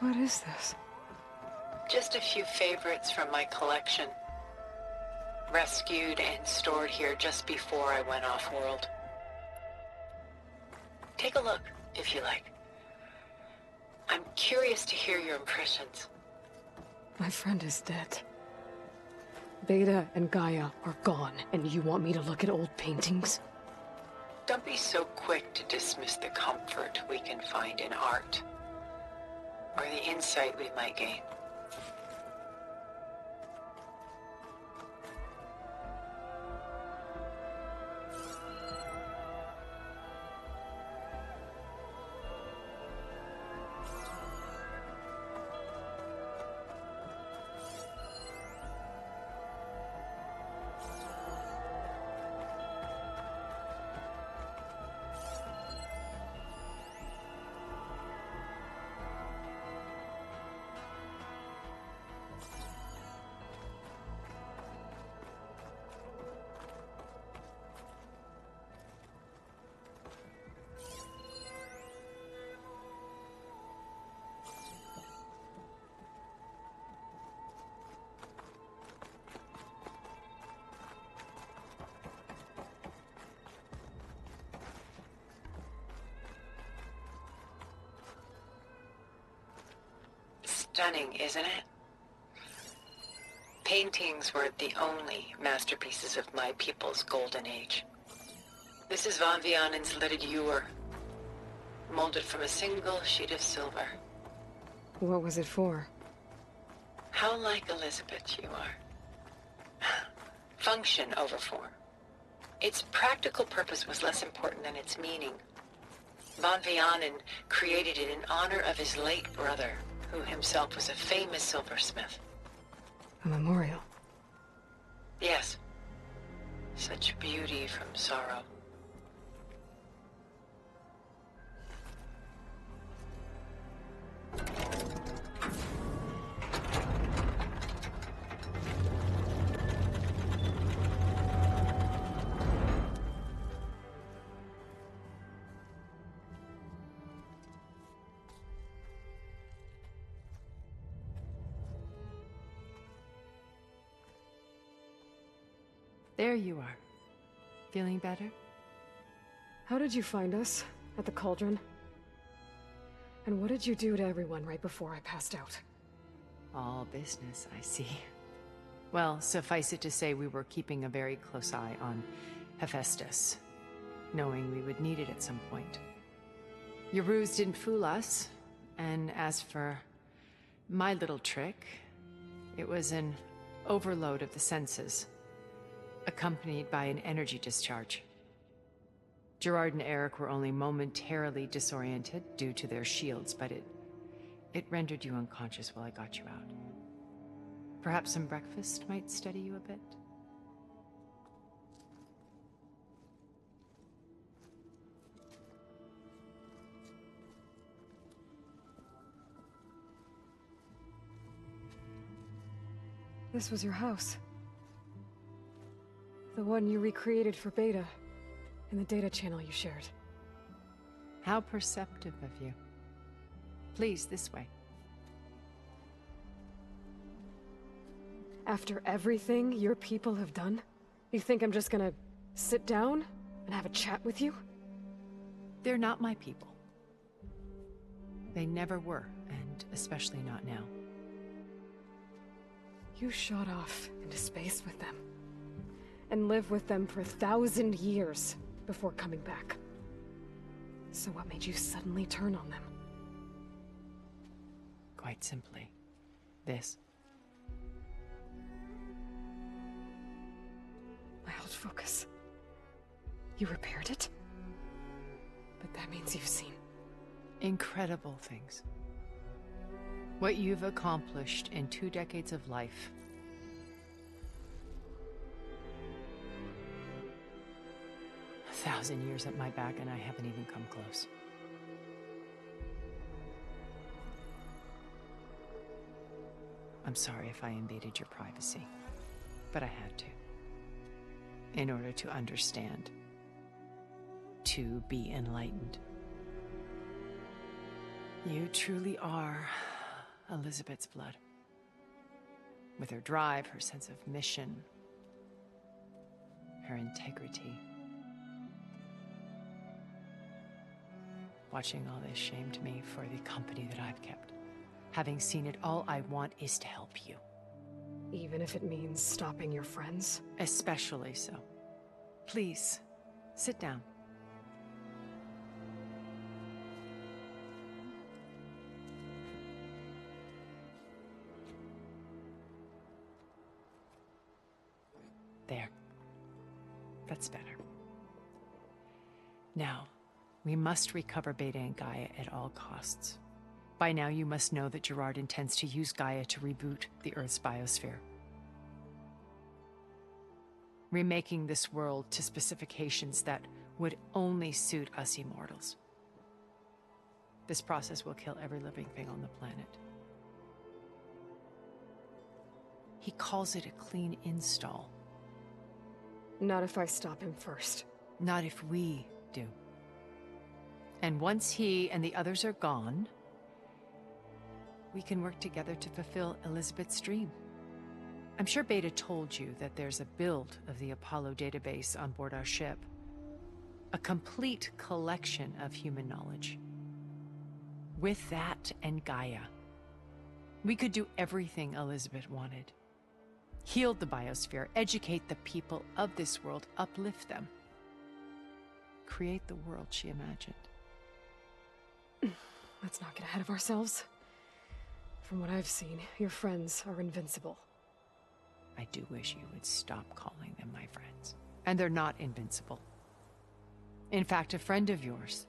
What is this? Just a few favorites from my collection. Rescued and stored here just before I went off-world. Take a look, if you like. I'm curious to hear your impressions. My friend is dead. Beta and Gaia are gone, and you want me to look at old paintings? Don't be so quick to dismiss the comfort we can find in art, or the insight we might gain. Stunning, isn't it? Paintings were the only masterpieces of my people's golden age. This is Von Vianen's lidded ewer, molded from a single sheet of silver. What was it for? How like Elizabeth you are. Function over form. Its practical purpose was less important than its meaning. Von Vianen created it in honor of his late brother, who himself was a famous silversmith. A memorial. Yes. Such beauty from sorrow. There you are. Feeling better? How did you find us? At the cauldron? And what did you do to everyone right before I passed out? All business, I see. Well, suffice it to say we were keeping a very close eye on Hephaestus, knowing we would need it at some point. Your ruse didn't fool us, and as for my little trick, it was an overload of the senses, accompanied by an energy discharge. Gerard and Eric were only momentarily disoriented due to their shields, but it rendered you unconscious while I got you out. Perhaps some breakfast might steady you a bit? This was your house. The one you recreated for Beta, in the data channel you shared. How perceptive of you. Please, this way. After everything your people have done, you think I'm just gonna sit down and have a chat with you? They're not my people. They never were, and especially not now. You shot off into space with them, and lived with them for 1,000 years before coming back. So what made you suddenly turn on them? Quite simply, this. My old focus. You repaired it? But that means you've seen... Incredible things. What you've accomplished in 2 decades of life. A 1,000 years at my back and I haven't even come close. I'm sorry if I invaded your privacy, but I had to. In order to understand. To be enlightened. You truly are Elizabeth's blood. With her drive, her sense of mission, her integrity. Watching all this shamed me for the company that I've kept. Having seen it, all I want is to help you. Even if it means stopping your friends? Especially so. Please, sit down. There. That's better. Now, we must recover Beta and Gaia at all costs. By now, you must know that Gerard intends to use Gaia to reboot the Earth's biosphere. Remaking this world to specifications that would only suit us immortals. This process will kill every living thing on the planet. He calls it a clean install. Not if I stop him first. Not if we do. And once he and the others are gone, we can work together to fulfill Elizabeth's dream. I'm sure Beta told you that there's a build of the Apollo database on board our ship. A complete collection of human knowledge. With that and Gaia, we could do everything Elizabeth wanted. Heal the biosphere, educate the people of this world, uplift them. Create the world she imagined. Let's not get ahead of ourselves. From what I've seen, your friends are invincible. I do wish you would stop calling them my friends. And they're not invincible. In fact, a friend of yours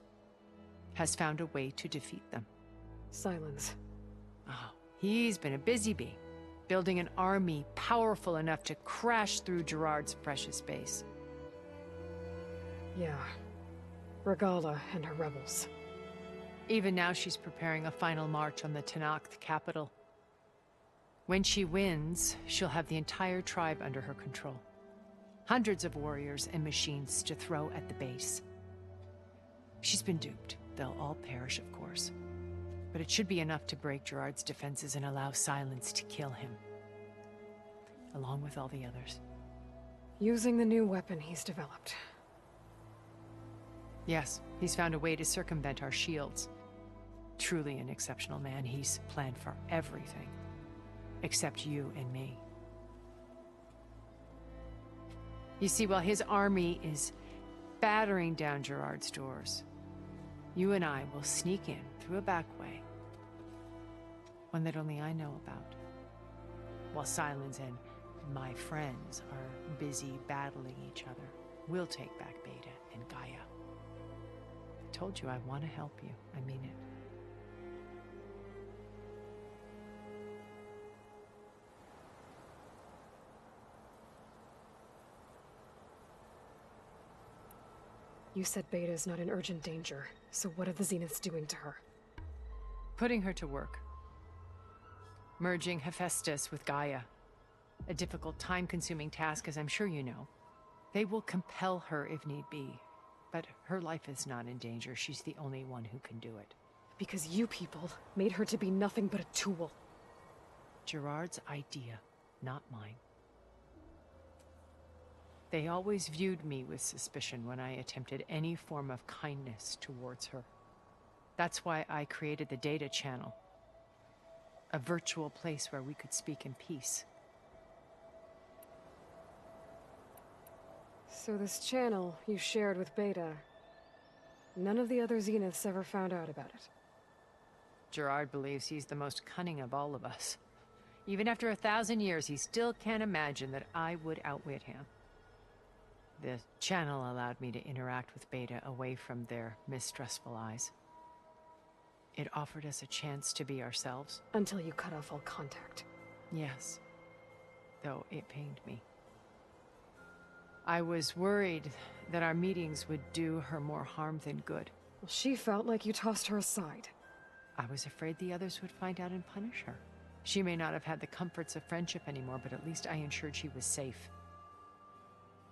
has found a way to defeat them. Silence. Oh, he's been a busy bee, building an army powerful enough to crash through Gerard's precious base. Yeah. Regala and her rebels. Even now she's preparing a final march on the Tenakth capital. When she wins, she'll have the entire tribe under her control. Hundreds of warriors and machines to throw at the base. She's been duped. They'll all perish, of course. But it should be enough to break Gerard's defenses and allow Silence to kill him. Along with all the others. Using the new weapon he's developed. Yes, he's found a way to circumvent our shields. Truly an exceptional man. He's planned for everything. Except you and me. You see, while his army is battering down Gerard's doors, you and I will sneak in through a back way. One that only I know about. While Silence and my friends are busy battling each other, we'll take back Beta and Gaia. I told you I want to help you. I mean it. You said Beta's not in urgent danger, so what are the Zeniths doing to her? Putting her to work. Merging Hephaestus with Gaia. A difficult, time-consuming task, as I'm sure you know. They will compel her if need be. But her life is not in danger. She's the only one who can do it. Because you people made her to be nothing but a tool. Gerard's idea, not mine. They always viewed me with suspicion when I attempted any form of kindness towards her. That's why I created the data channel. A virtual place where we could speak in peace. So this channel you shared with Beta, none of the other Zeniths ever found out about it? Gerard believes he's the most cunning of all of us. Even after 1,000 years, he still can't imagine that I would outwit him. The channel allowed me to interact with Beta away from their mistrustful eyes. It offered us a chance to be ourselves. Until you cut off all contact. Yes. Though it pained me. I was worried that our meetings would do her more harm than good. Well, she felt like you tossed her aside. I was afraid the others would find out and punish her. She may not have had the comforts of friendship anymore, but at least I ensured she was safe.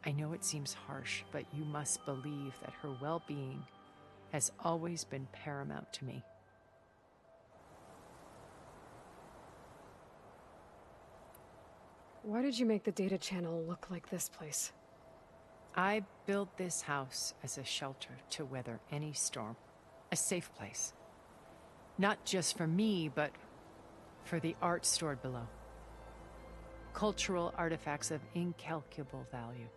I know it seems harsh, but you must believe that her well-being has always been paramount to me. Why did you make the data channel look like this place? I built this house as a shelter to weather any storm. A safe place. Not just for me, but for the art stored below. Cultural artifacts of incalculable value.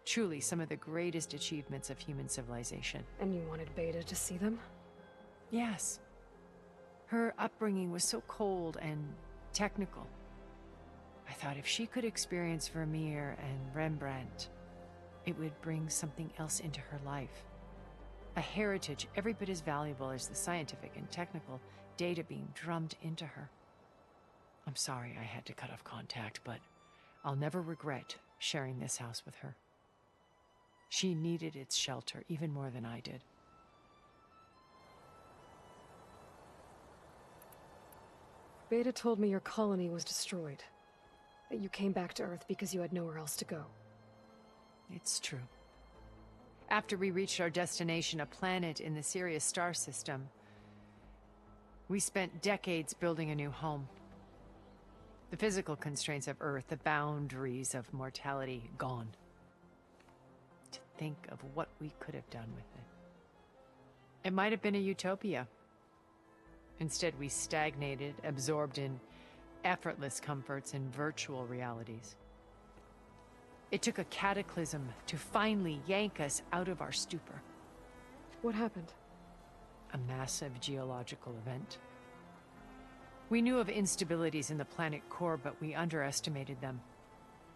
Truly some of the greatest achievements of human civilization. And you wanted Beta to see them? Yes. Her upbringing was so cold and technical. I thought if she could experience Vermeer and Rembrandt, it would bring something else into her life. A heritage every bit as valuable as the scientific and technical data being drummed into her. I'm sorry I had to cut off contact, but I'll never regret sharing this house with her. She needed its shelter even more than I did. Beta told me your colony was destroyed. That you came back to Earth because you had nowhere else to go. It's true. After we reached our destination, a planet in the Sirius star system, we spent decades building a new home. The physical constraints of Earth, the boundaries of mortality, gone. To think of what we could have done with it. It might have been a utopia. Instead, we stagnated, absorbed in effortless comforts and virtual realities. It took a cataclysm to finally yank us out of our stupor. What happened? A massive geological event. We knew of instabilities in the planet core, but we underestimated them.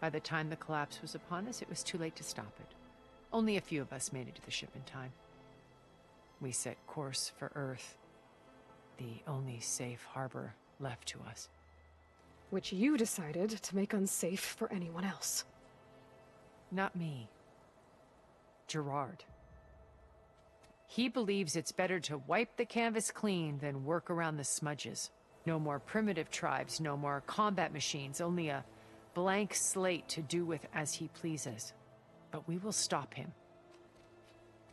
By the time the collapse was upon us, it was too late to stop it. Only a few of us made it to the ship in time. We set course for Earth, the only safe harbor left to us. Which you decided to make unsafe for anyone else. Not me. Gerard. He believes it's better to wipe the canvas clean than work around the smudges. No more primitive tribes, no more combat machines, only a blank slate to do with as he pleases. But we will stop him.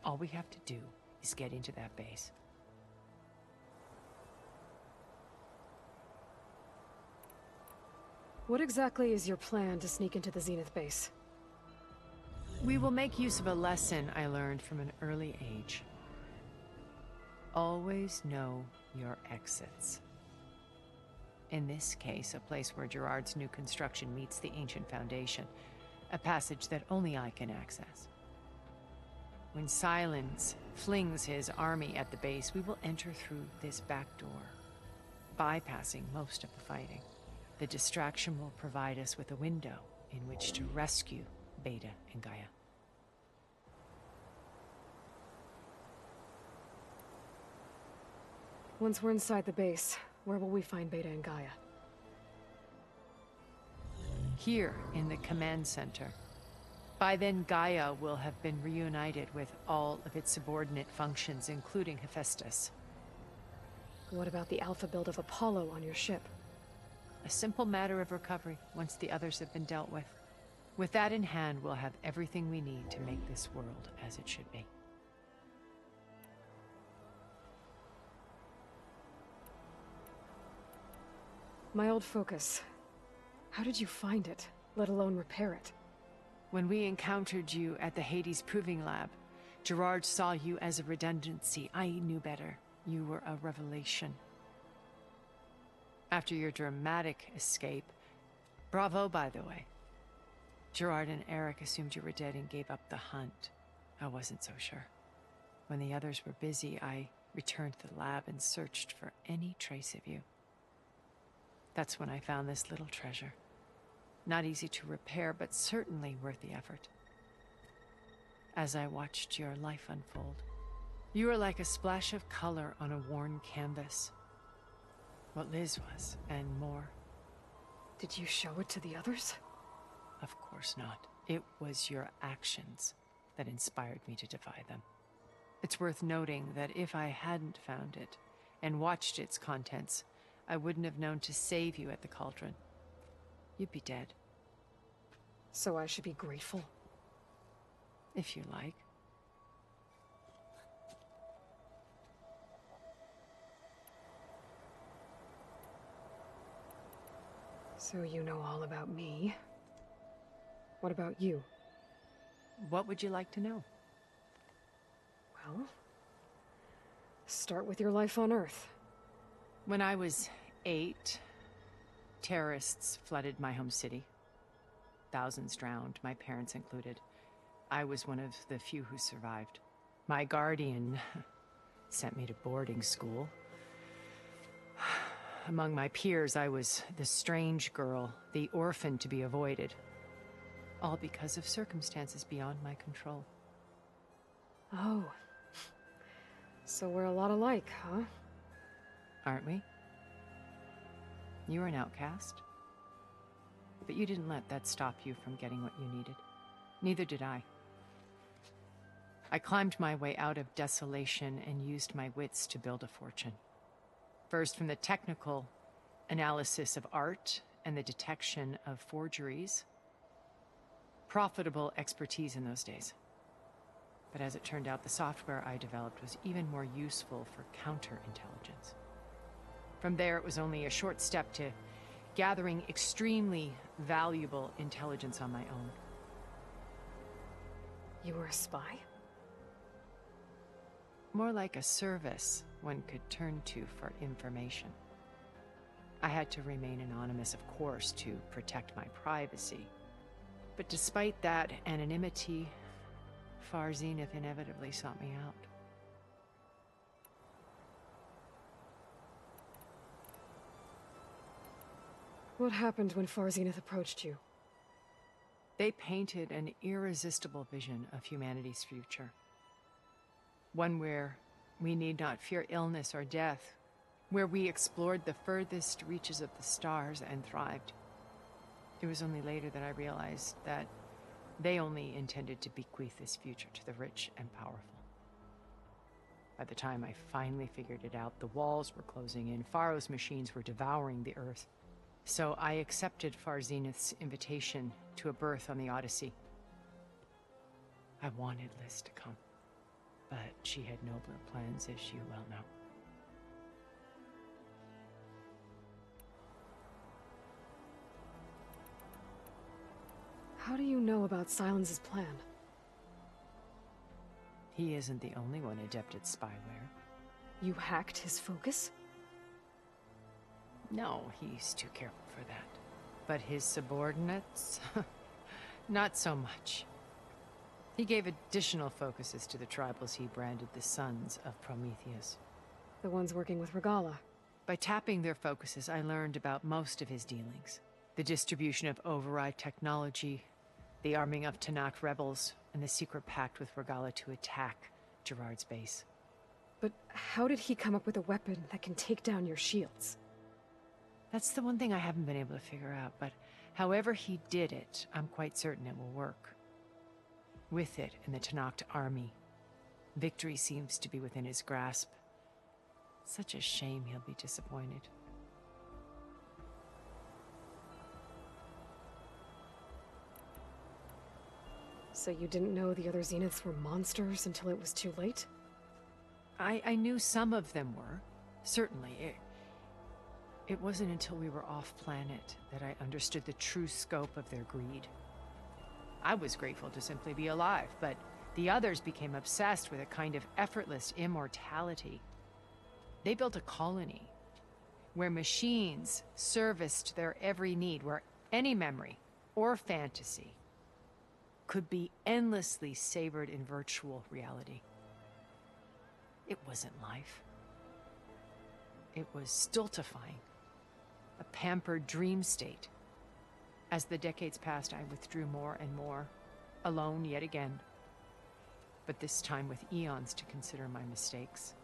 All we have to do is get into that base. What exactly is your plan to sneak into the Zenith base? We will make use of a lesson I learned from an early age. Always know your exits. In this case, a place where Gerard's new construction meets the ancient foundation, a passage that only I can access. When Silence flings his army at the base, we will enter through this back door, bypassing most of the fighting. The distraction will provide us with a window in which to rescue Beta and Gaia. Once we're inside the base, where will we find Beta and Gaia? Here in the command center. By then, Gaia will have been reunited with all of its subordinate functions, including Hephaestus. What about the alpha build of Apollo on your ship? A simple matter of recovery once the others have been dealt with. With that in hand, we'll have everything we need to make this world as it should be. My old focus. How did you find it, let alone repair it? When we encountered you at the Hades Proving Lab, Gerard saw you as a redundancy. I knew better. You were a revelation. After your dramatic escape, bravo, by the way. Gerard and Eric assumed you were dead and gave up the hunt. I wasn't so sure. When the others were busy, I returned to the lab and searched for any trace of you. That's when I found this little treasure. Not easy to repair, but certainly worth the effort. As I watched your life unfold, you were like a splash of color on a worn canvas. What Liz was, and more. Did you show it to the others? Of course not. It was your actions that inspired me to defy them. It's worth noting that if I hadn't found it and watched its contents, I wouldn't have known to save you at the cauldron. You'd be dead. So I should be grateful? If you like. So you know all about me, What about you? What would you like to know? Well, start with your life on Earth. When I was 8, terrorists flooded my home city. Thousands drowned, my parents included. I was one of the few who survived. My guardian sent me to boarding school. Among my peers, I was the strange girl, the orphan to be avoided. All because of circumstances beyond my control. Oh. So we're a lot alike, huh? Aren't we? You were an outcast. But you didn't let that stop you from getting what you needed. Neither did I. I climbed my way out of desolation and used my wits to build a fortune. First from the technical analysis of art and the detection of forgeries. Profitable expertise in those days. But as it turned out, the software I developed was even more useful for counterintelligence. From there, it was only a short step to gathering extremely valuable intelligence on my own. You were a spy? More like a service one could turn to for information. I had to remain anonymous, of course, to protect my privacy. But despite that anonymity, Far Zenith inevitably sought me out. What happened when Far Zenith approached you? They painted an irresistible vision of humanity's future. One where we need not fear illness or death, where we explored the furthest reaches of the stars and thrived. It was only later that I realized that they only intended to bequeath this future to the rich and powerful. By the time I finally figured it out, the walls were closing in, Pharaoh's machines were devouring the Earth. So I accepted Far Zenith's invitation to a berth on the Odyssey. I wanted Liz to come, but she had nobler plans, as you well know. How do you know about Silence's plan? He isn't the only one adept at spyware. You hacked his focus? No, he's too careful for that. But his subordinates? Not so much. He gave additional focuses to the tribals he branded the Sons of Prometheus. The ones working with Regala. By tapping their focuses, I learned about most of his dealings. The distribution of override technology, the arming of Tanakh rebels, and the secret pact with Regala to attack Gerard's base. But how did he come up with a weapon that can take down your shields? That's the one thing I haven't been able to figure out, but however he did it, I'm quite certain it will work. With it and the Tanakh army, victory seems to be within his grasp. Such a shame he'll be disappointed. So you didn't know the other Zeniths were monsters until it was too late? I knew some of them were, certainly. It wasn't until we were off-planet that I understood the true scope of their greed. I was grateful to simply be alive, but the others became obsessed with a kind of effortless immortality. They built a colony where machines serviced their every need, where any memory or fantasy could be endlessly savored in virtual reality. It wasn't life. It was stultifying, a pampered dream state. As the decades passed, I withdrew more and more, alone yet again, but this time with eons to consider my mistakes.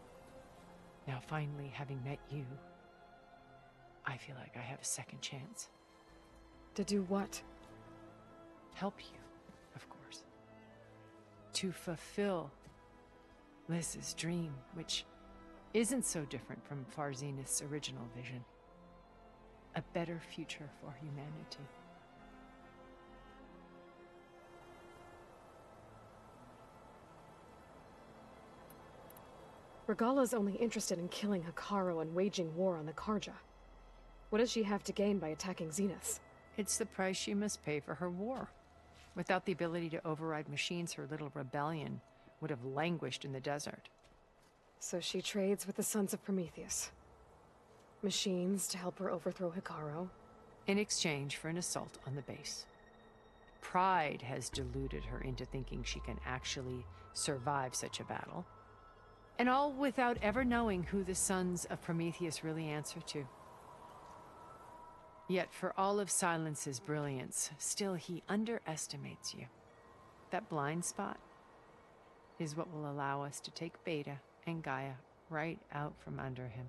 Now finally, having met you, I feel like I have a second chance. To do what? Help you, of course. To fulfill Liz's dream, which isn't so different from Far Zenith's original vision. A better future for humanity. Regala's only interested in killing Hekarro and waging war on the Karja. What does she have to gain by attacking Zeniths? It's the price she must pay for her war. Without the ability to override machines, her little rebellion would have languished in the desert. So she trades with the Sons of Prometheus. Machines to help her overthrow Hikaru. In exchange for an assault on the base. Pride has deluded her into thinking she can actually survive such a battle. And all without ever knowing who the Sons of Prometheus really answer to. Yet for all of Silence's brilliance, still he underestimates you. That blind spot is what will allow us to take Beta and Gaia right out from under him.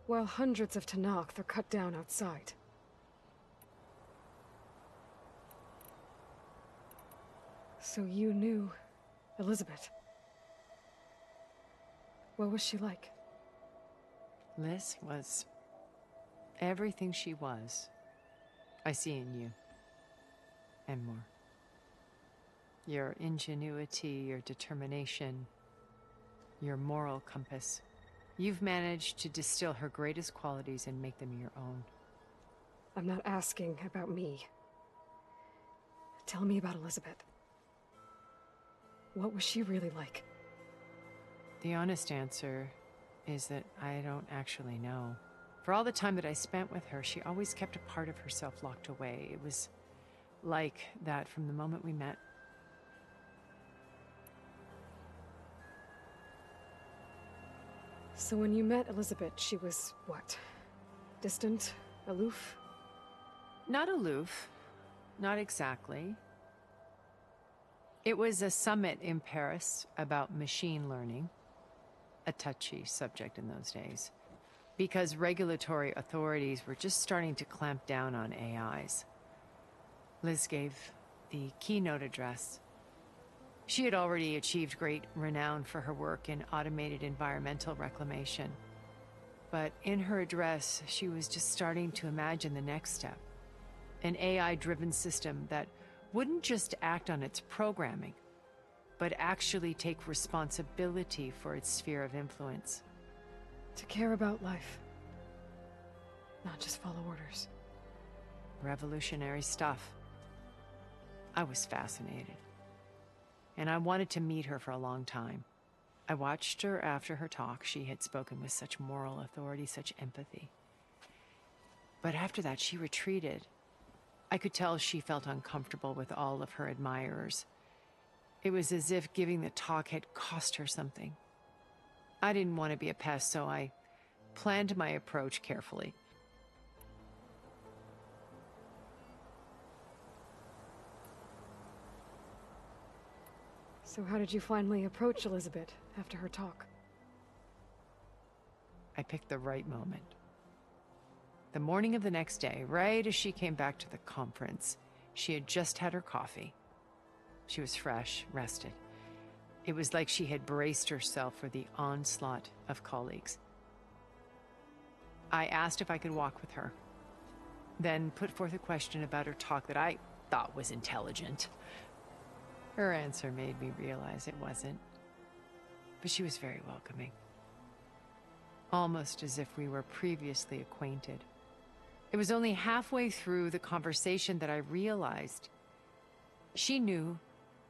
While hundreds of Tenakth are cut down outside. So you knew Elizabeth. What was she like? Liz was everything she was. I see in you. And more. Your ingenuity, your determination, your moral compass. You've managed to distill her greatest qualities and make them your own. I'm not asking about me. Tell me about Elizabeth. What was she really like? The honest answer is that I don't actually know. For all the time that I spent with her, she always kept a part of herself locked away. It was like that from the moment we met. So when you met Elizabeth, she was what? Distant? Aloof? Not aloof. Not exactly. It was a summit in Paris about machine learning. A touchy subject in those days. Because regulatory authorities were just starting to clamp down on AIs. Liz gave the keynote address. She had already achieved great renown for her work in automated environmental reclamation. But in her address, she was just starting to imagine the next step. An AI-driven system that wouldn't just act on its programming, but actually take responsibility for its sphere of influence. To care about life. Not just follow orders. Revolutionary stuff. I was fascinated. And I wanted to meet her for a long time. I watched her after her talk. She had spoken with such moral authority, such empathy. But after that, she retreated. I could tell she felt uncomfortable with all of her admirers. It was as if giving the talk had cost her something. I didn't want to be a pest, so I planned my approach carefully. So how did you finally approach Elizabeth after her talk? I picked the right moment. The morning of the next day, right as she came back to the conference, she had just had her coffee. She was fresh, rested. It was like she had braced herself for the onslaught of colleagues. I asked if I could walk with her, then put forth a question about her talk that I thought was intelligent. Her answer made me realize it wasn't, but she was very welcoming. Almost as if we were previously acquainted. It was only halfway through the conversation that I realized she knew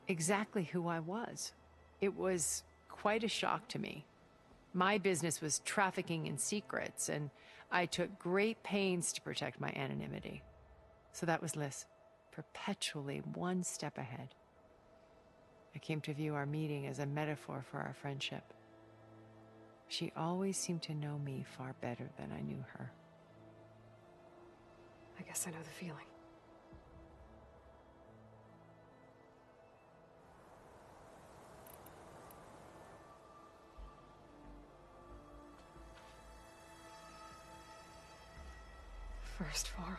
exactly who I was. It was quite a shock to me. My business was trafficking in secrets, and I took great pains to protect my anonymity. So that was Liz, perpetually one step ahead. I came to view our meeting as a metaphor for our friendship. She always seemed to know me far better than I knew her. I guess I know the feeling. First Varl.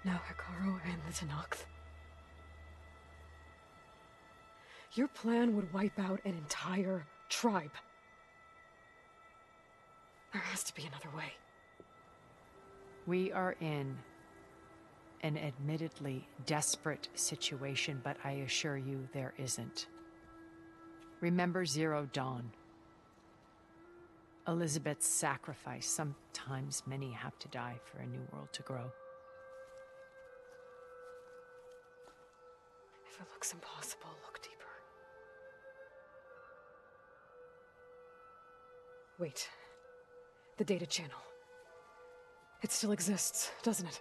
Now Hikaru and the Tenakth. Your plan would wipe out an entire tribe. There has to be another way. We are in an admittedly desperate situation, but I assure you there isn't. Remember Zero Dawn. Elizabeth's sacrifice. Sometimes many have to die for a new world to grow. it looks impossible, look deeper. Wait. The data channel. It still exists, doesn't it?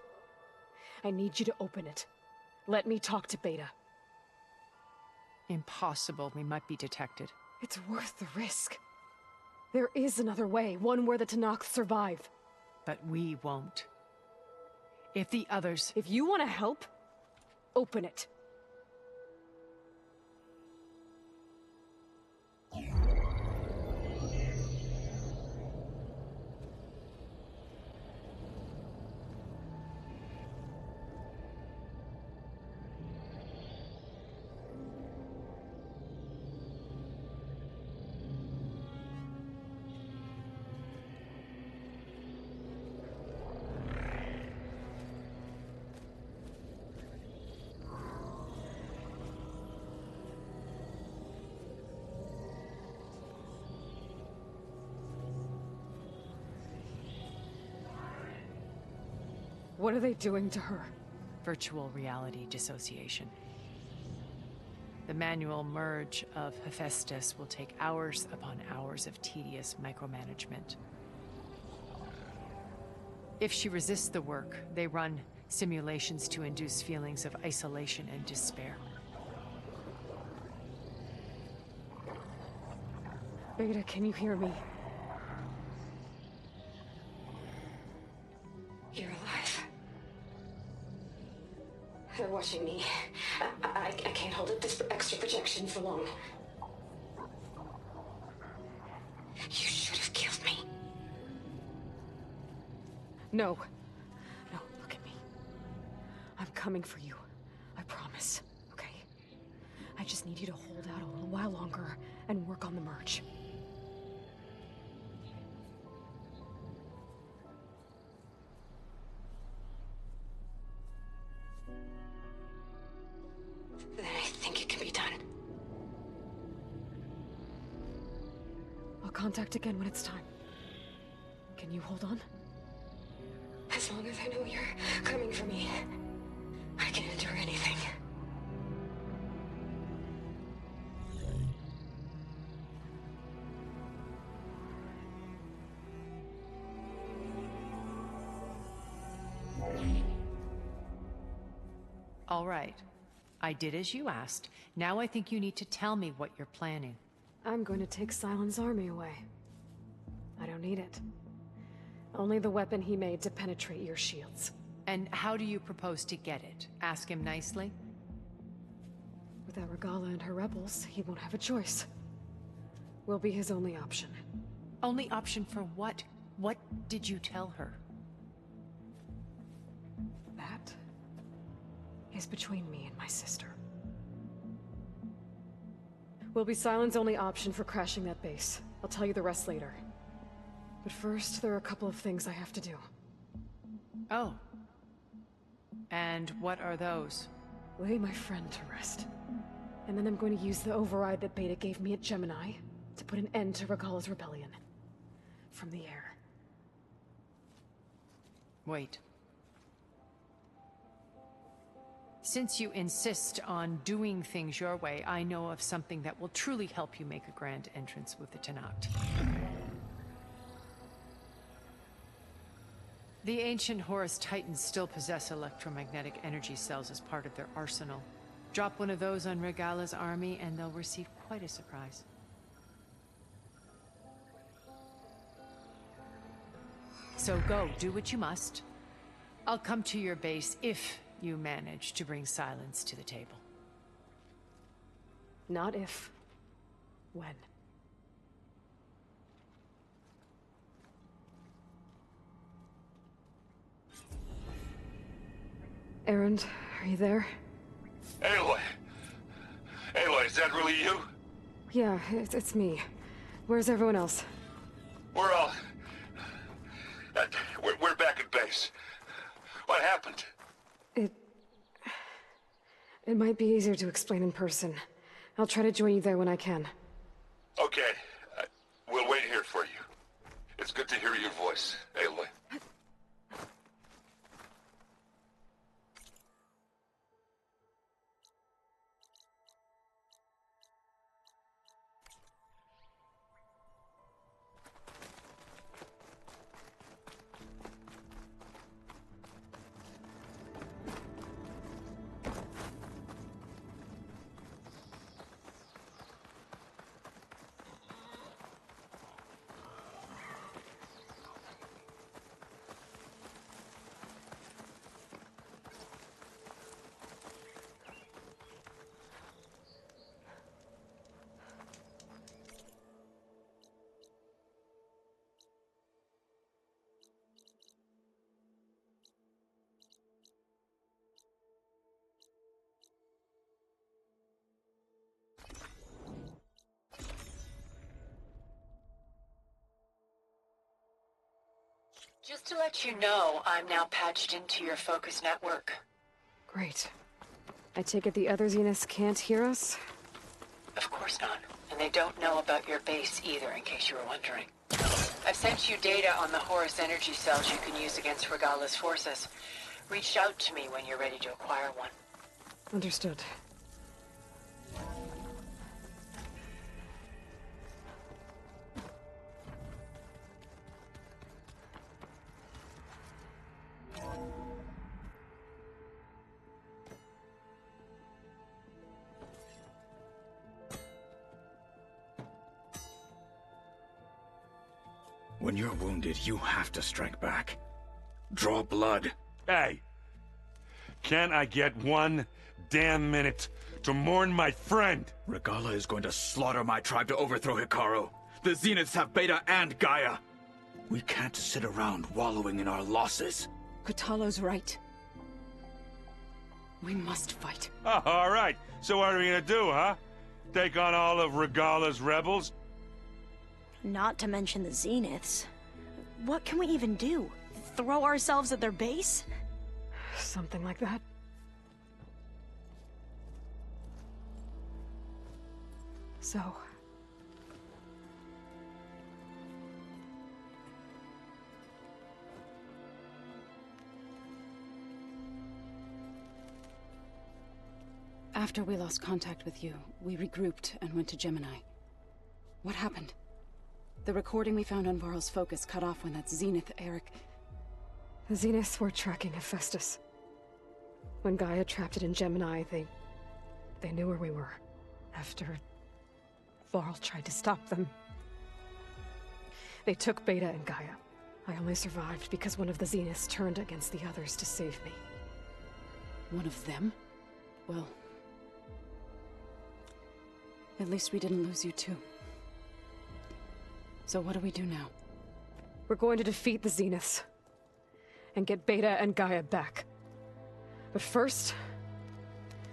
I need you to open it. Let me talk to Beta. Impossible. We might be detected. It's worth the risk. There is another way, one where the Tenakth survive. But we won't. If the others... If you want to help, open it. What are they doing to her? Virtual reality dissociation. The manual merge of Hephaestus will take hours upon hours of tedious micromanagement. If she resists the work, they run simulations to induce feelings of isolation and despair. Beta, can you hear me? You're alive. They're watching me. I can't hold up this extra projection for long. You should have killed me. No. No, look at me. I'm coming for you. I promise, okay? I just need you to hold out a little while longer and work on the merge. Then I think it can be done. I'll contact again when it's time. Can you hold on? As long as I know you're coming for me, I can endure anything. All right. I did as you asked. Now I think you need to tell me what you're planning. I'm going to take Sylens' army away. I don't need it. Only the weapon he made to penetrate your shields. And how do you propose to get it? Ask him nicely? Without Regala and her rebels, he won't have a choice. We'll be his only option. Only option for what? What did you tell her? That is between me and my sister. Will be Sylens' only option for crashing that base. I'll tell you the rest later. But first, there are a couple of things I have to do. Oh. And what are those? Lay my friend to rest. And then I'm going to use the override that Beta gave me at Gemini to put an end to Regala's rebellion. From the air. Wait. Since you insist on doing things your way, I know of something that will truly help you make a grand entrance with the Tenakth. The ancient Horus Titans still possess electromagnetic energy cells as part of their arsenal. Drop one of those on Regala's army and they'll receive quite a surprise. So go, do what you must. I'll come to your base if you manage to bring Sylens to the table. Not if. When. Erend, are you there? Aloy! Aloy, is that really you? Yeah, it's me. Where's everyone else? We're all... we're back at base. What happened? It might be easier to explain in person. I'll try to join you there when I can. Okay. We'll wait here for you. It's good to hear your voice, Aloy. Just to let you know, I'm now patched into your focus network. Great. I take it the other Zeniths can't hear us? Of course not. And they don't know about your base either, in case you were wondering. I've sent you data on the Horus energy cells you can use against Regala's forces. Reach out to me when you're ready to acquire one. Understood. When you're wounded, you have to strike back. Draw blood. Hey! Can't I get one damn minute to mourn my friend? Regala is going to slaughter my tribe to overthrow Hikaru. The Zeniths have Beta and Gaia. We can't sit around wallowing in our losses. Kotallo's right. We must fight. Oh, all right. So what are we gonna do, huh? Take on all of Regala's rebels? Not to mention the Zeniths. What can we even do? Throw ourselves at their base? Something like that. So... After we lost contact with you, we regrouped and went to Gemini. What happened? The recording we found on Varl's focus cut off when that Zenith, Eric... The Zeniths were tracking Hephaestus. When Gaia trapped it in Gemini, they knew where we were. After... Varl tried to stop them. They took Beta and Gaia. I only survived because one of the Zeniths turned against the others to save me. One of them? Well... At least we didn't lose you too. So what do we do now? We're going to defeat the Zeniths. And get Beta and Gaia back. But first...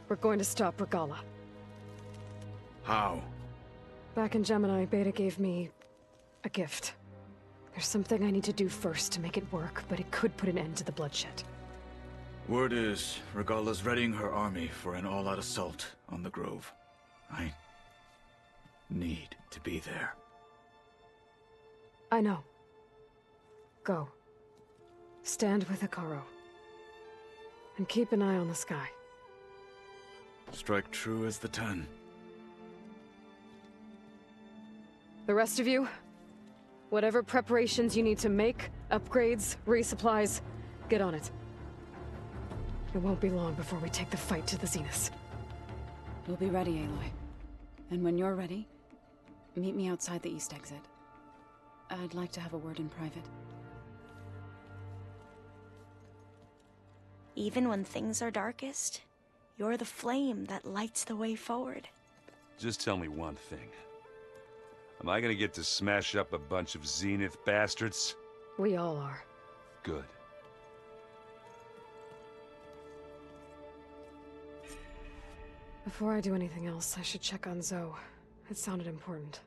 we're going to stop Regala. How? Back in Gemini, Beta gave me... a gift. There's something I need to do first to make it work, but it could put an end to the bloodshed. Word is, Regala's readying her army for an all-out assault on the Grove. I... need to be there. I know. Go. Stand with Hikaru. And keep an eye on the sky. Strike true as the 10. The rest of you, whatever preparations you need to make, upgrades, resupplies, get on it. It won't be long before we take the fight to the Zeniths. We'll be ready, Aloy. And when you're ready, meet me outside the east exit. I'd like to have a word in private. Even when things are darkest, you're the flame that lights the way forward. Just tell me one thing. Am I gonna get to smash up a bunch of Zenith bastards? We all are. Good. Before I do anything else, I should check on Zoe. It sounded important.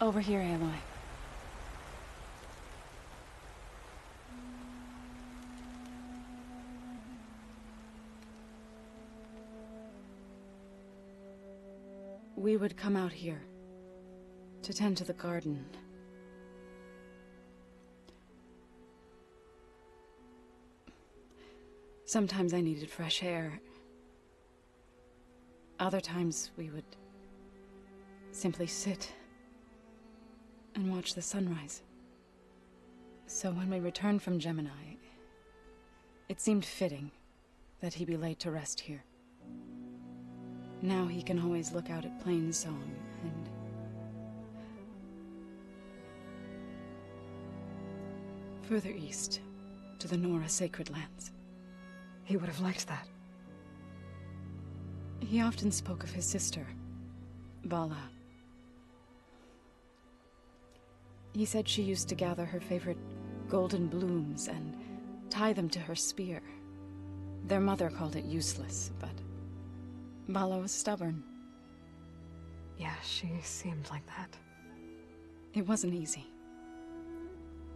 Over here, Aloy. We would come out here to tend to the garden. Sometimes I needed fresh air. Other times we would simply sit and watch the sunrise. So when we returned from Gemini, it seemed fitting that he be laid to rest here. Now he can always look out at Plainsong and... further east, to the Nora Sacred Lands. He would have liked that. He often spoke of his sister, Vala. He said she used to gather her favorite golden blooms and tie them to her spear. Their mother called it useless, but Vala was stubborn. Yeah, she seemed like that. It wasn't easy.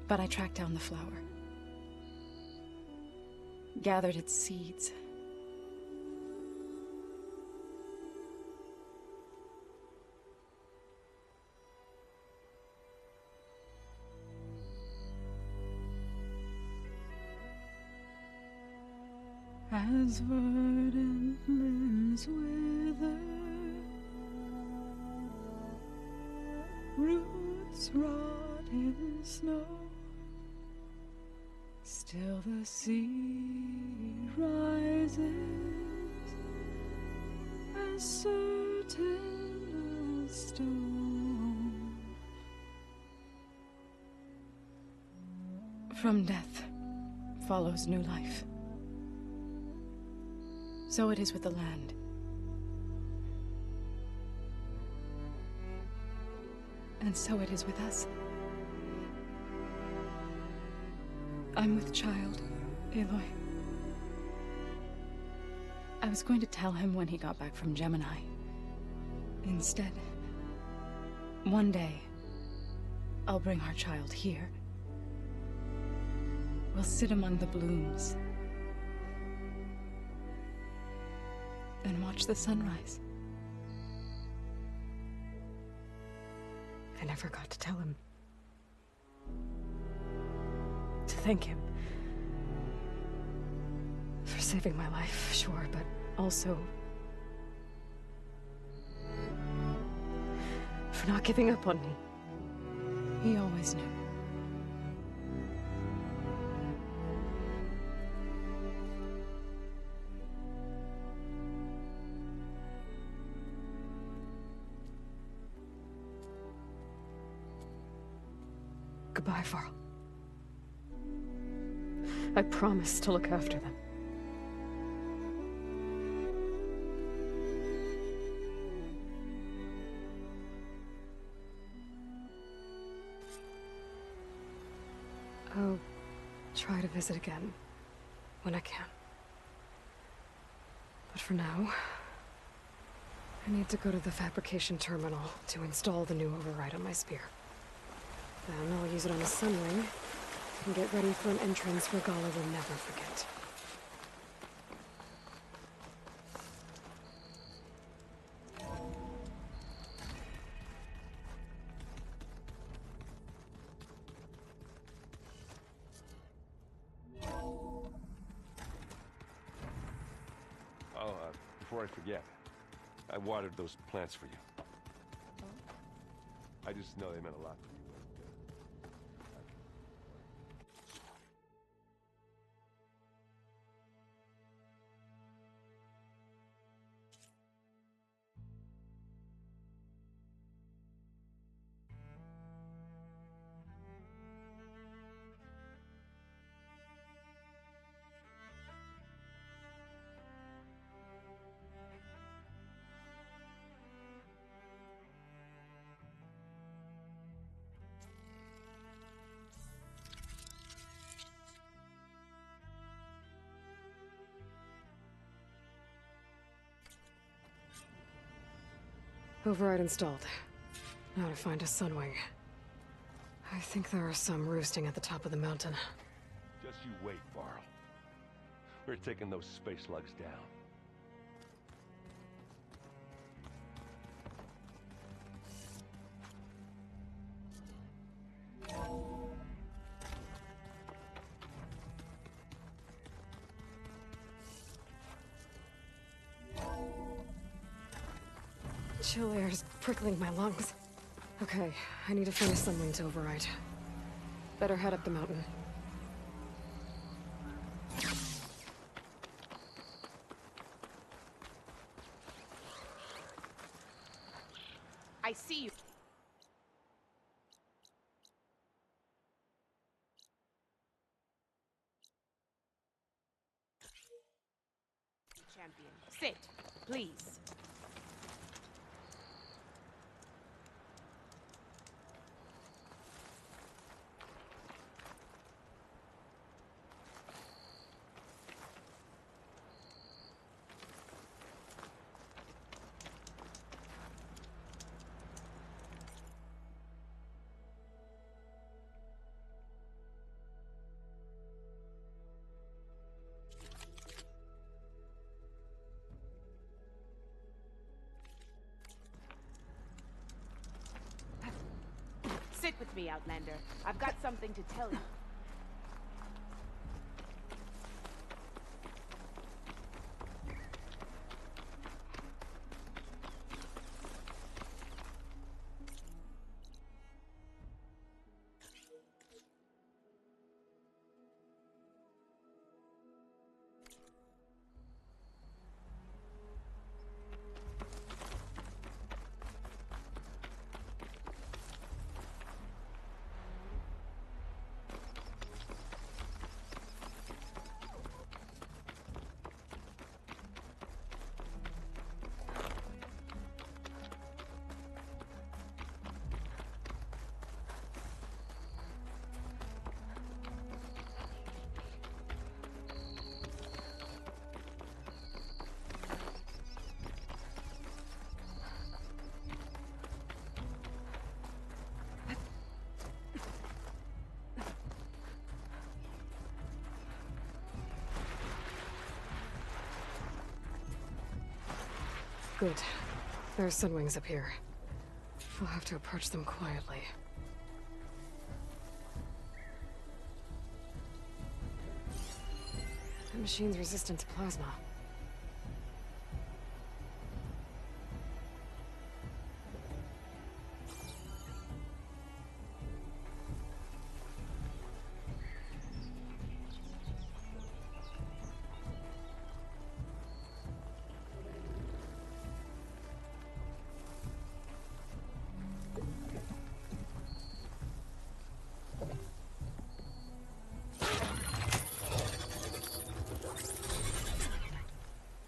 But I tracked down the flower. Gathered its seeds. As verdant limbs wither, roots rot in snow, still the sea rises, as certain as stone. From death follows new life. So it is with the land. And so it is with us. I'm with child, Aloy. I was going to tell him when he got back from Gemini. Instead, one day, I'll bring our child here. We'll sit among the blooms and watch the sunrise. I never got to tell him. To thank him. For saving my life, sure, but also... for not giving up on me. He always knew. Goodbye, Varl. I promise to look after them. I'll try to visit again when I can. But for now, I need to go to the fabrication terminal to install the new override on my spear. Then I'll use it on the sunring and get ready for an entrance Regala will never forget. Oh, before I forget, I watered those plants for you. I just know they meant a lot to you. Override installed. Now to find a sunwing. I think there are some roosting at the top of the mountain. Just you wait, Varl. We're taking those space slugs down. chill air's prickling my lungs. Okay, I need to find a sunwing to override. Better head up the mountain. I see you. Champion, sit, please. Sit with me, Outlander. I've got something to tell you. Good. There are sunwings up here. We'll have to approach them quietly. The machine's resistant to plasma.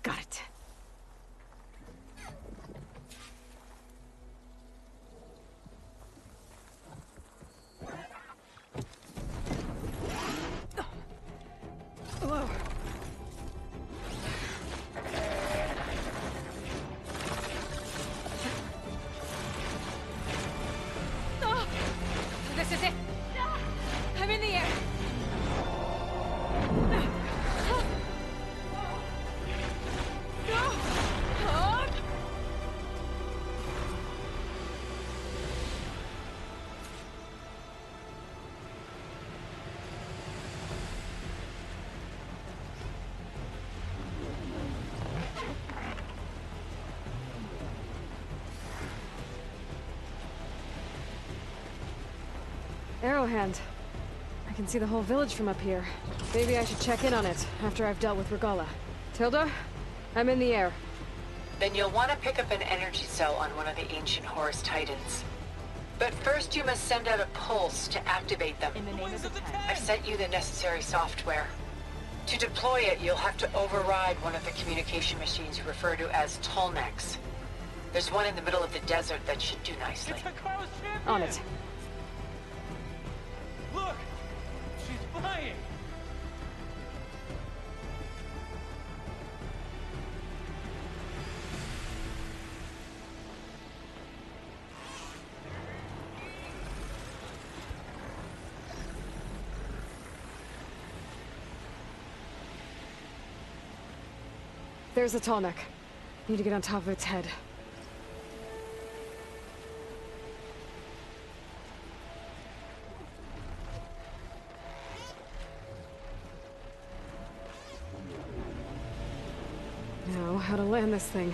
Got it. Whoa. Oh, this is it. I'm in the air. Arrowhand. I can see the whole village from up here. Maybe I should check in on it after I've dealt with Regala. Tilda, I'm in the air. Then you'll want to pick up an energy cell on one of the ancient Horus Titans. But first you must send out a pulse to activate them. In the name of the Ten. I've sent you the necessary software. To deploy it, you'll have to override one of the communication machines you refer to as Tolnecs. There's one in the middle of the desert that should do nicely. On it. Look! She's flying! There's a Tallneck. Need to get on top of its head. Now, how to land this thing.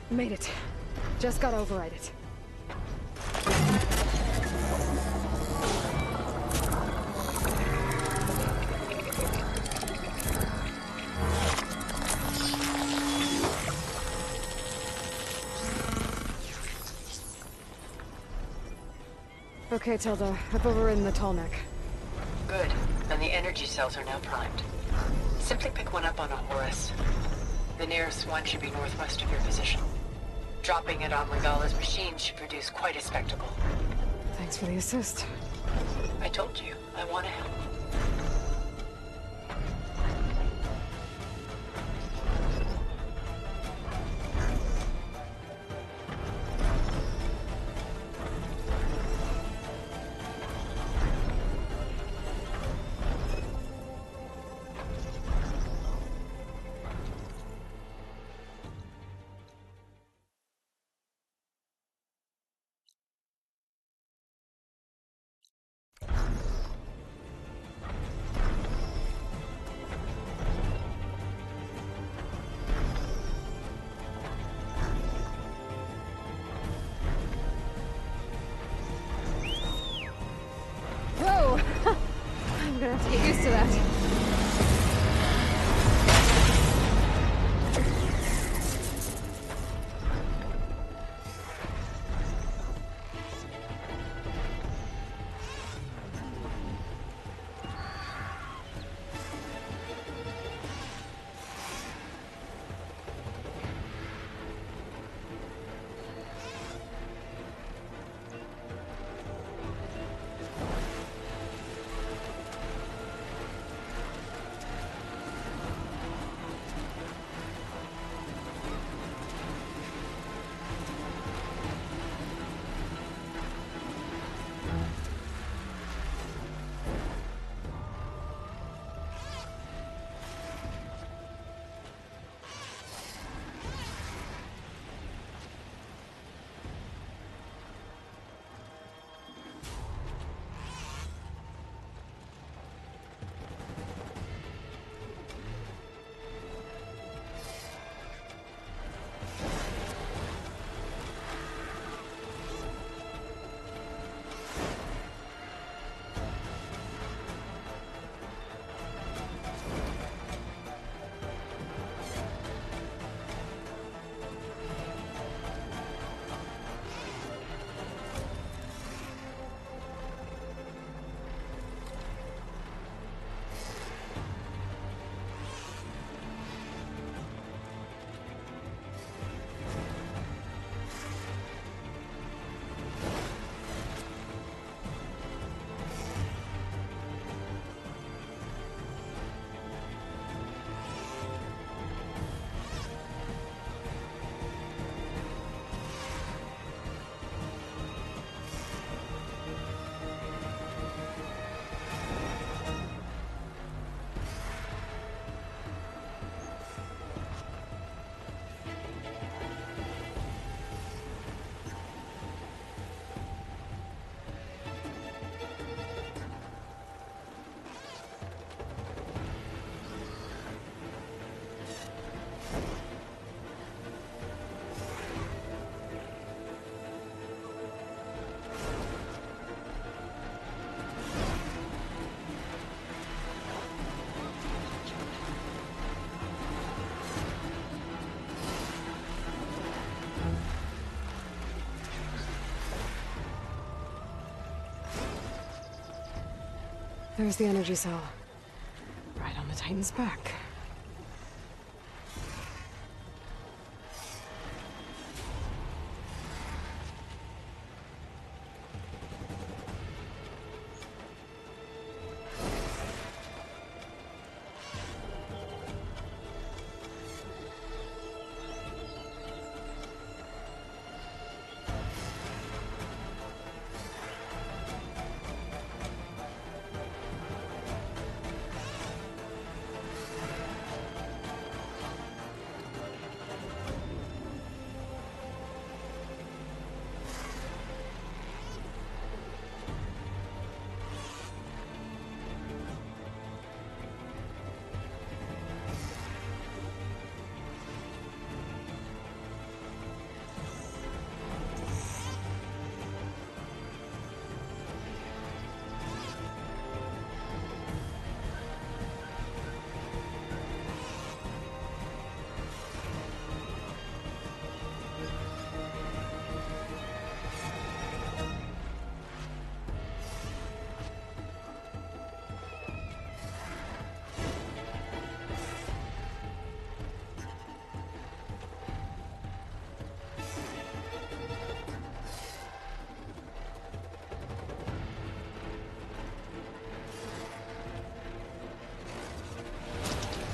Made it. Just gotta override it. Okay, Tilda. I've overridden the tall neck. Good. And the energy cells are now primed. Simply pick one up on a Horus. The nearest one should be northwest of your position. Dropping it on Regala's machine should produce quite a spectacle. Thanks for the assist. I told you, I want to help. Whoa! I'm gonna have to get used to that. There's the energy cell. Right on the Titan's back.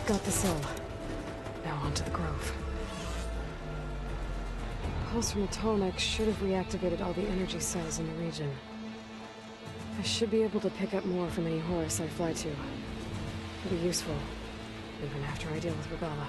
Got the cell. Now onto the Grove. Pulse from Atomic should have reactivated all the energy cells in the region. I should be able to pick up more from any horse I fly to. It'll be useful, even after I deal with Regala.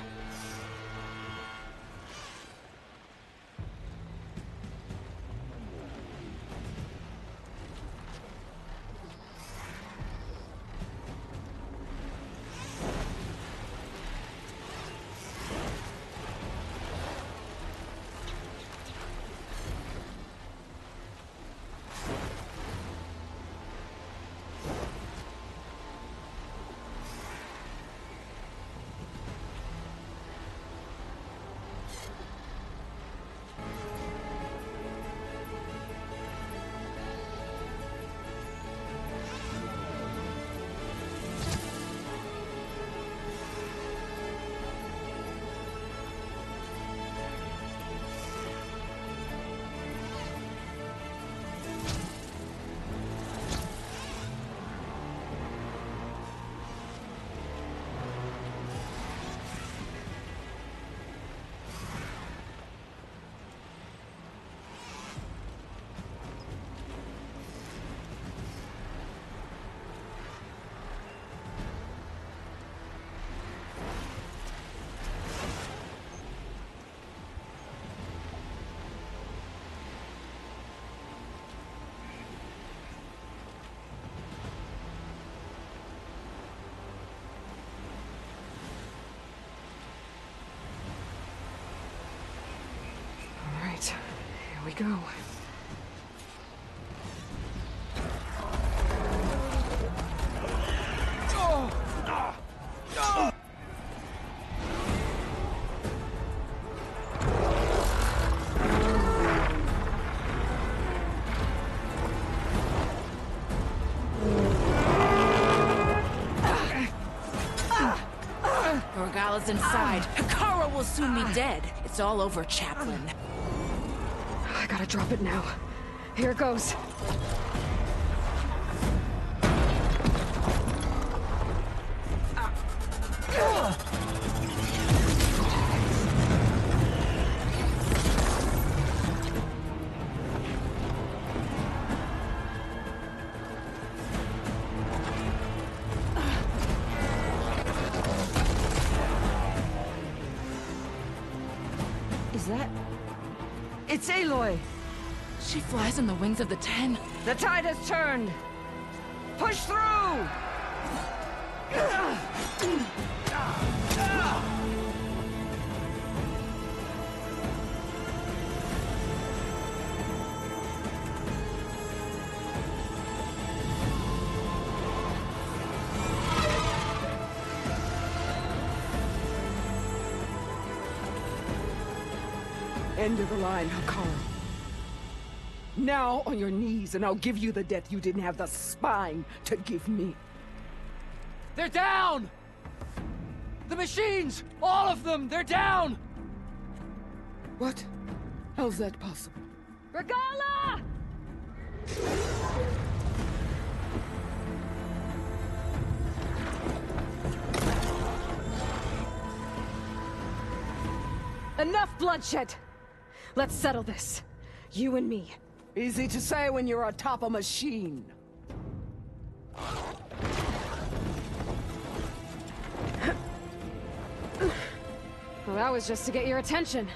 Here we go. Regala's inside. Hikara will soon be dead. It's all over, Chaplain. I gotta drop it now. Here it goes. Is that... It's Aloy! She flies on the wings of the Ten. The tide has turned! Push through! End of the line, Hikara. Now on your knees, and I'll give you the death you didn't have the spine to give me. They're down! The machines! All of them! They're down! What? How's that possible? Regala! Enough bloodshed! Let's settle this. You and me. Easy to say when you're atop a machine. Well, that was just to get your attention.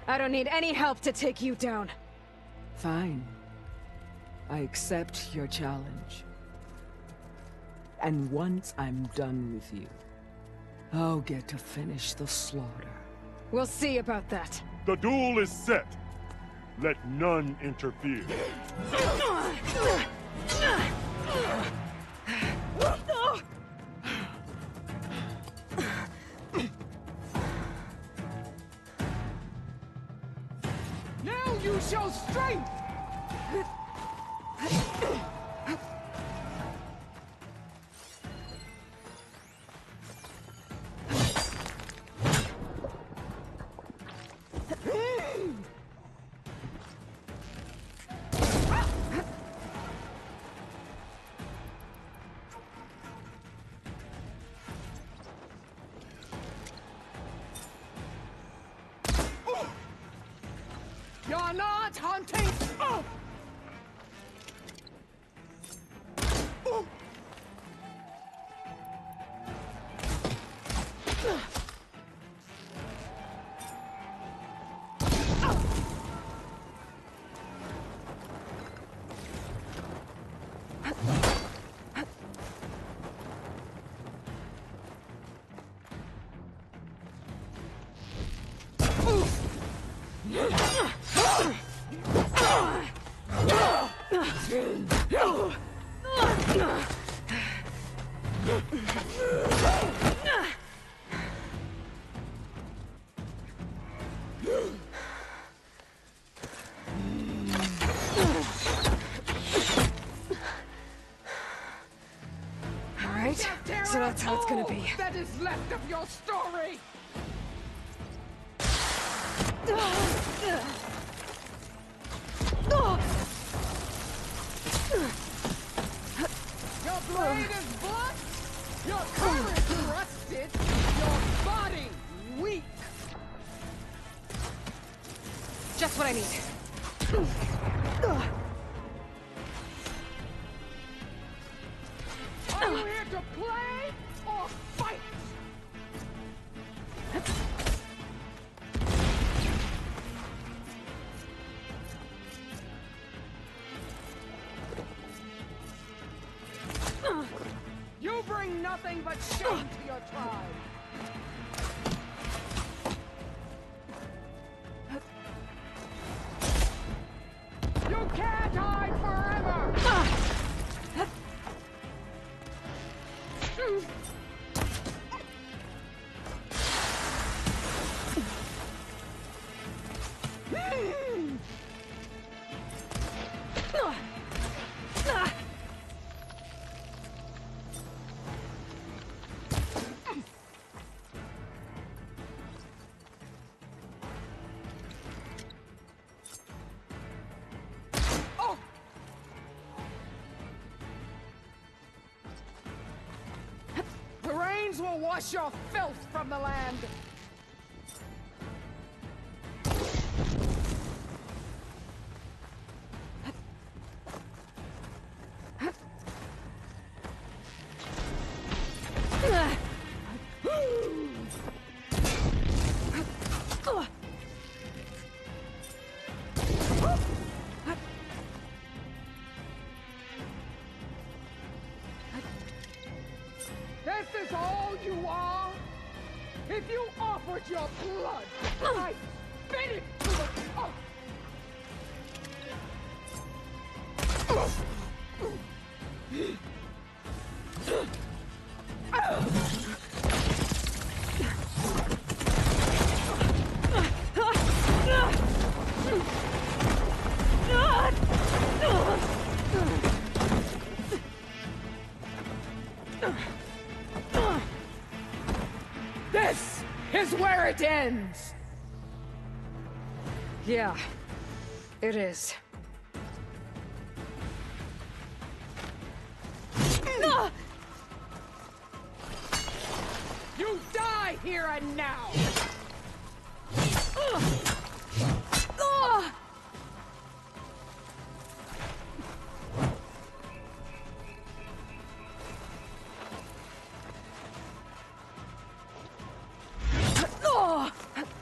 I don't need any help to take you down. Fine. I accept your challenge. And once I'm done with you, I'll get to finish the slaughter. We'll see about that. The duel is set. Let none interfere. Now you show strength! You're not hunting! Oh! Oh! Alright, so that's how it's gonna be. That is left of your story! Your blade is blunt, your courage rusted, your body weak. Just what I need. Are you here to play or fight? You bring nothing but shame to your tribe. You can't hide forever! The rains will wash your filth from the land. This is all you are? If you offered your blood, I'd spit it to the... Oh. This is where it ends! Yeah, it is. You die here and now!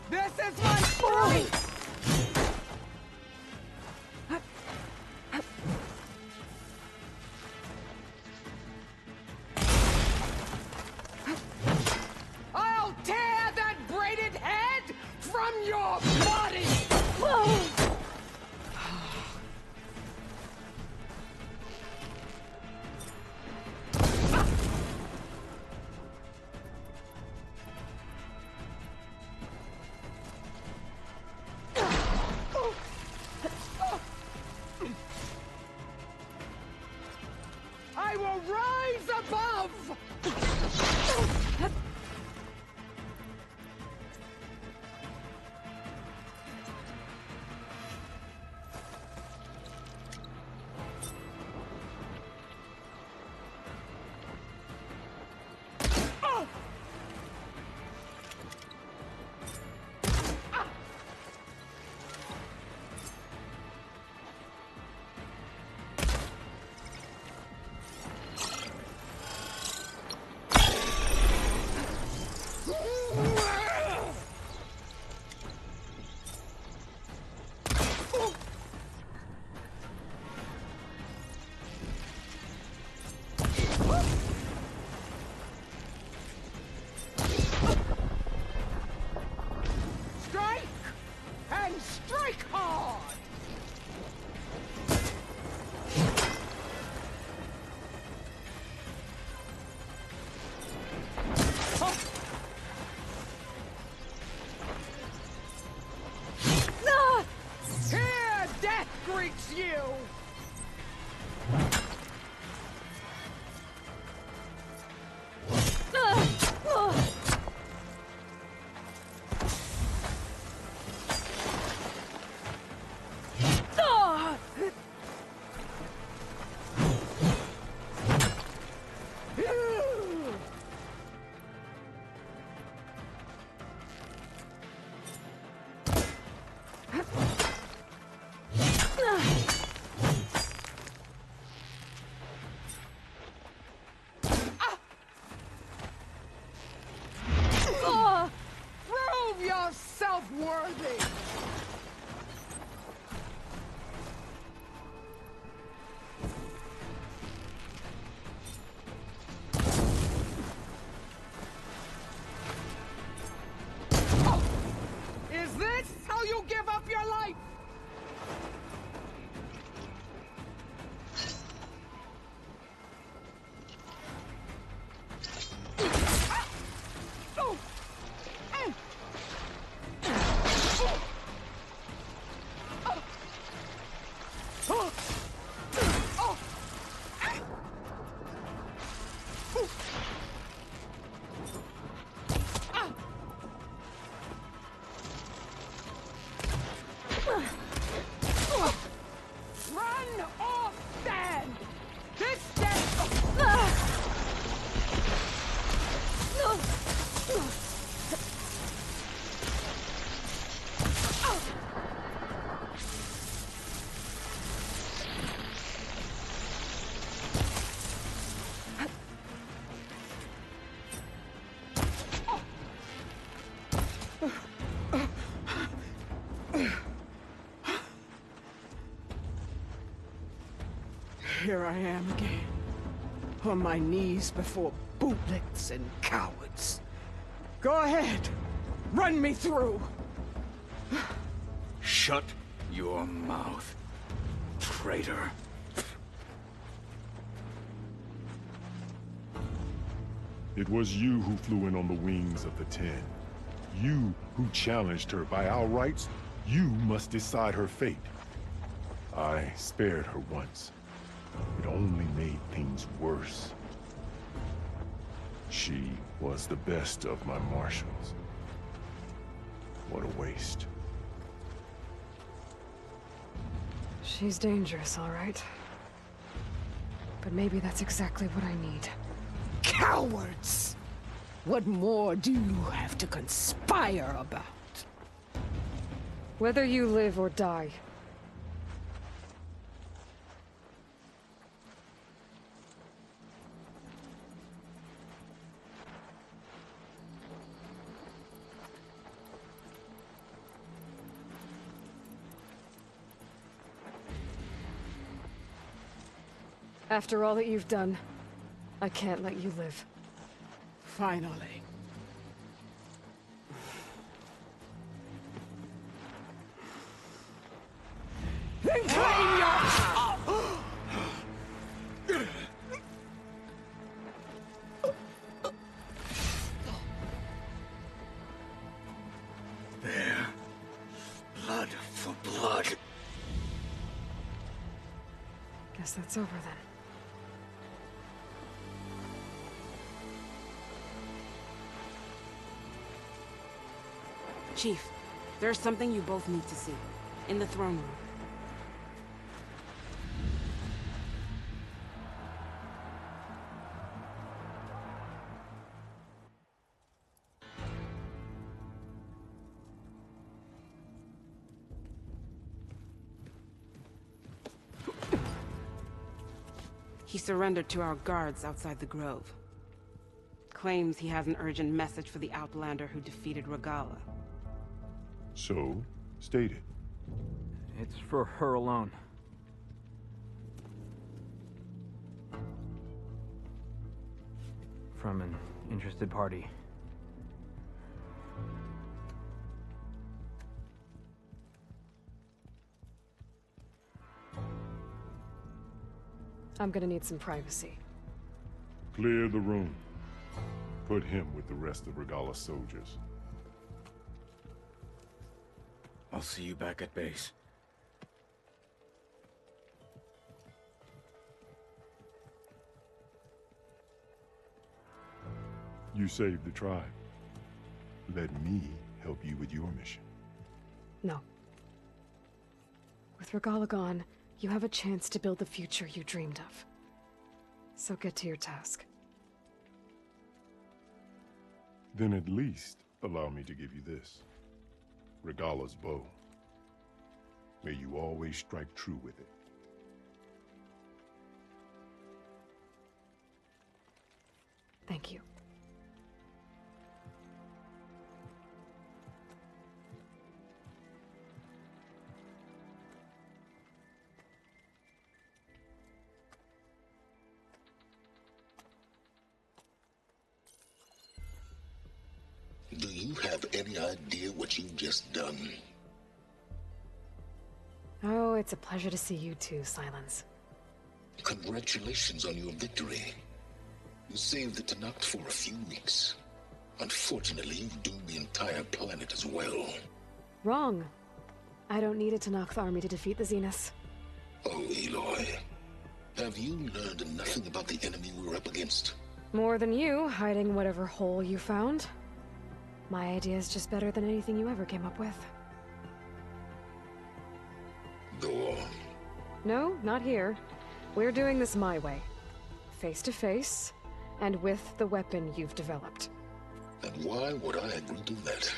This is my fight! I'll tear that braided head from your body! Strike hard! Here, death greets you! Prove yourself worthy! Oh! Is this how you give up your life? Run or stand! This Here I am again, on my knees before bootlets and cowards. Go ahead, run me through. Shut your mouth, traitor. It was you who flew in on the wings of the Ten. You who challenged her by our rights. You must decide her fate. I spared her once. It only made things worse. She was the best of my marshals. What a waste. She's dangerous, all right. But maybe that's exactly what I need. Cowards! What more do you have to conspire about? Whether you live or die. After all that you've done, I can't let you live. Finally. Then claim your... There. Blood for blood. Guess that's over then. Chief, there's something you both need to see. In the throne room. He surrendered to our guards outside the grove. Claims he has an urgent message for the Outlander who defeated Regala. So, state it. It's for her alone. From an interested party. I'm gonna need some privacy. Clear the room. Put him with the rest of Regalla's soldiers. I'll see you back at base. You saved the tribe. Let me help you with your mission. No. With Regalla gone, you have a chance to build the future you dreamed of. So get to your task. Then at least allow me to give you this. Regalla's bow. May you always strike true with it. Thank you. Do you have any idea what you've just done? Oh, it's a pleasure to see you too, Silence. Congratulations on your victory. You saved the Tenakth for a few weeks. Unfortunately, you've doomed the entire planet as well. Wrong. I don't need a Tenakth army to defeat the Zeniths. Oh, Aloy. Have you learned nothing about the enemy we're up against? More than you, hiding whatever hole you found. My idea is just better than anything you ever came up with. Go on. No, not here. We're doing this my way. Face to face, and with the weapon you've developed. And why would I agree to that?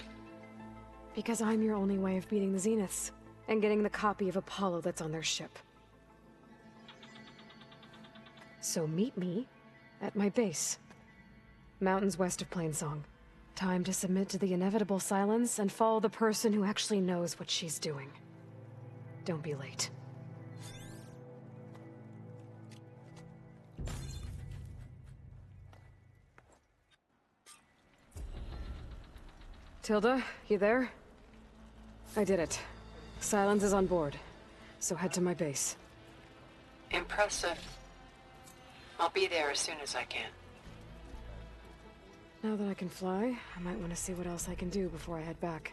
Because I'm your only way of beating the Zeniths, and getting the copy of Apollo that's on their ship. So meet me at my base. Mountains west of Plainsong. Time to submit to the inevitable silence and follow the person who actually knows what she's doing. Don't be late. Tilda, you there? I did it. Silence is on board, so head to my base. Impressive. I'll be there as soon as I can. Now that I can fly, I might want to see what else I can do before I head back.